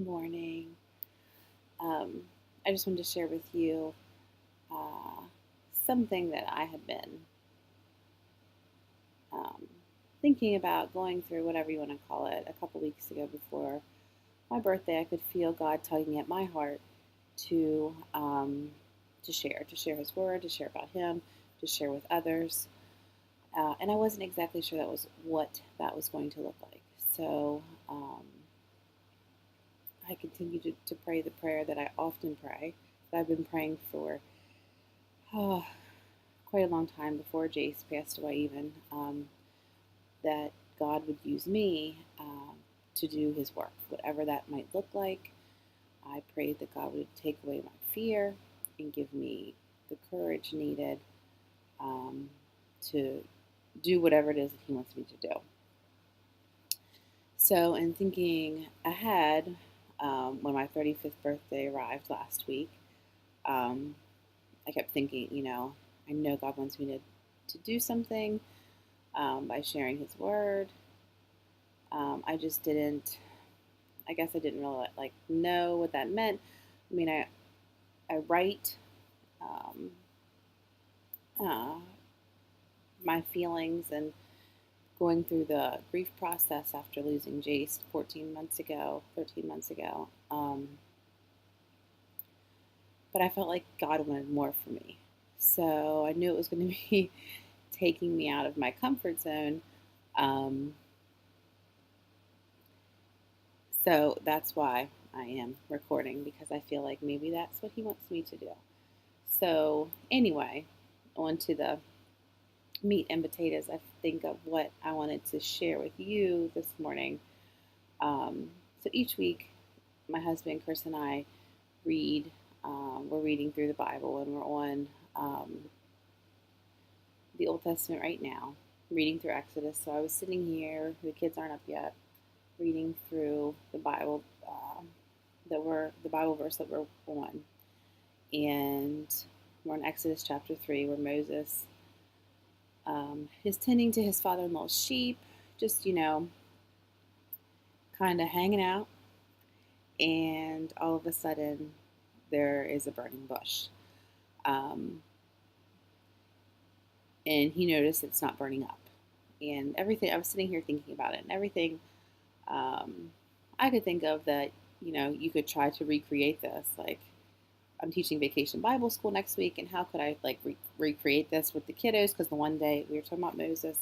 Morning. Um, I just wanted to share with you uh, something that I had been um, thinking about going through, whatever you want to call it, a couple weeks ago before my birthday. I could feel God tugging at my heart to share His word, to share about Him, to share with others. And I wasn't exactly sure that was what that was going to look like. So I continue to pray the prayer that I often pray, that I've been praying for oh, quite a long time before Jace passed away, even, that God would use me to do His work, whatever that might look like. I prayed that God would take away my fear and give me the courage needed um, to do whatever it is that He wants me to do. So, in thinking ahead, when my 35th birthday arrived last week, um, I kept thinking, I know God wants me to do something by sharing His word. I just didn't, I guess I didn't really know what that meant. I mean, I write um, uh, my feelings and going through the grief process after losing Jace 14 months ago, 13 months ago. But I felt like God wanted more for me. So I knew it was going to be taking me out of my comfort zone. Um, so that's why I am recording, because I feel like maybe that's what He wants me to do. So, anyway, on to the meat and potatoes. I think of what I wanted to share with you this morning. So, each week, my husband Chris and I read. We're reading through the Bible, and we're on the Old Testament right now, reading through Exodus. So, I was sitting here, the kids aren't up yet, reading through the Bible. The Bible verse that we're on, and we're in Exodus chapter 3, where Moses is tending to his father-in-law's sheep, just, kind of hanging out, and all of a sudden there is a burning bush. Um, and he noticed it's not burning up. And everything, I was sitting here thinking about it, and everything I could think of that, you could try to recreate this. Like, I'm teaching vacation Bible school next week, and how could I recreate this with the kiddos? Because the one day we were talking about Moses,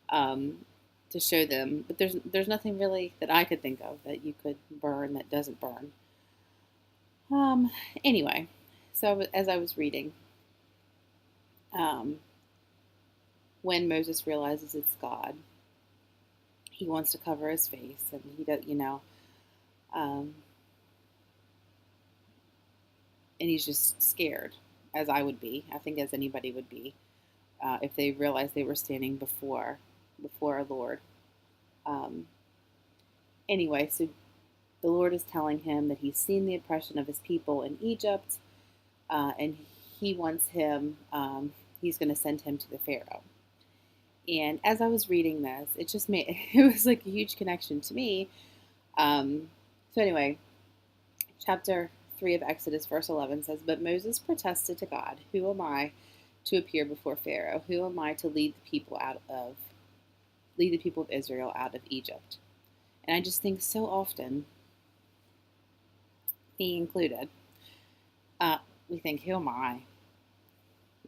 um, to show them, but there's nothing really that I could think of that you could burn that doesn't burn. Um, anyway, so as I was reading, um, when Moses realizes it's God, he wants to cover his face, and he does, um, and he's just scared, as I would be. I think as anybody would be, if they realized they were standing before our Lord. Um, anyway, so the Lord is telling him that He's seen the oppression of His people in Egypt, and He wants him. He's going to send him to the Pharaoh. And as I was reading this, it just made it was like a huge connection to me. So anyway, chapter 3 of Exodus, verse 11 says, "But Moses protested to God, 'Who am I to appear before Pharaoh? Who am I to lead the people of Israel out of Egypt?'" And I just think so often, me included, we think, "Who am I?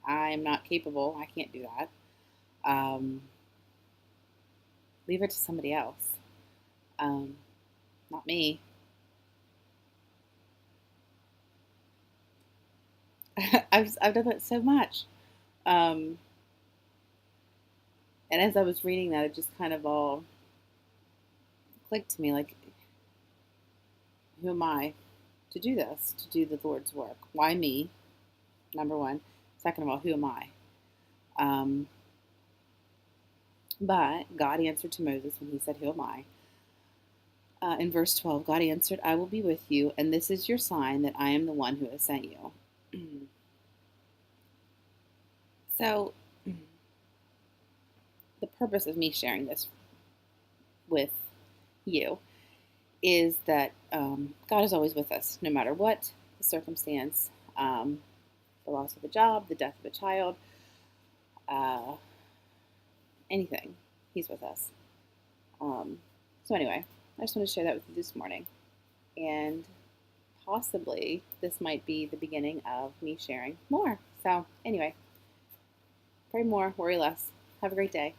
I'm not capable. I can't do that. Um, Leave it to somebody else. Um, Not me." I've done that so much. Um, and as I was reading that, it just kind of all clicked to me, like, who am I to do this, to do the Lord's work? Why me? Number one. Second of all, who am I? Um, but God answered to Moses when he said, "Who am I?" In verse 12, God answered, "I will be with you, and this is your sign that I am the one who has sent you." So, the purpose of me sharing this with you is that God is always with us, no matter what the circumstance, the loss of a job, the death of a child, uh, anything. He's with us. Um, so, anyway, I just want to share that with you this morning. And possibly this might be the beginning of me sharing more. So, anyway, pray more, worry less. Have a great day.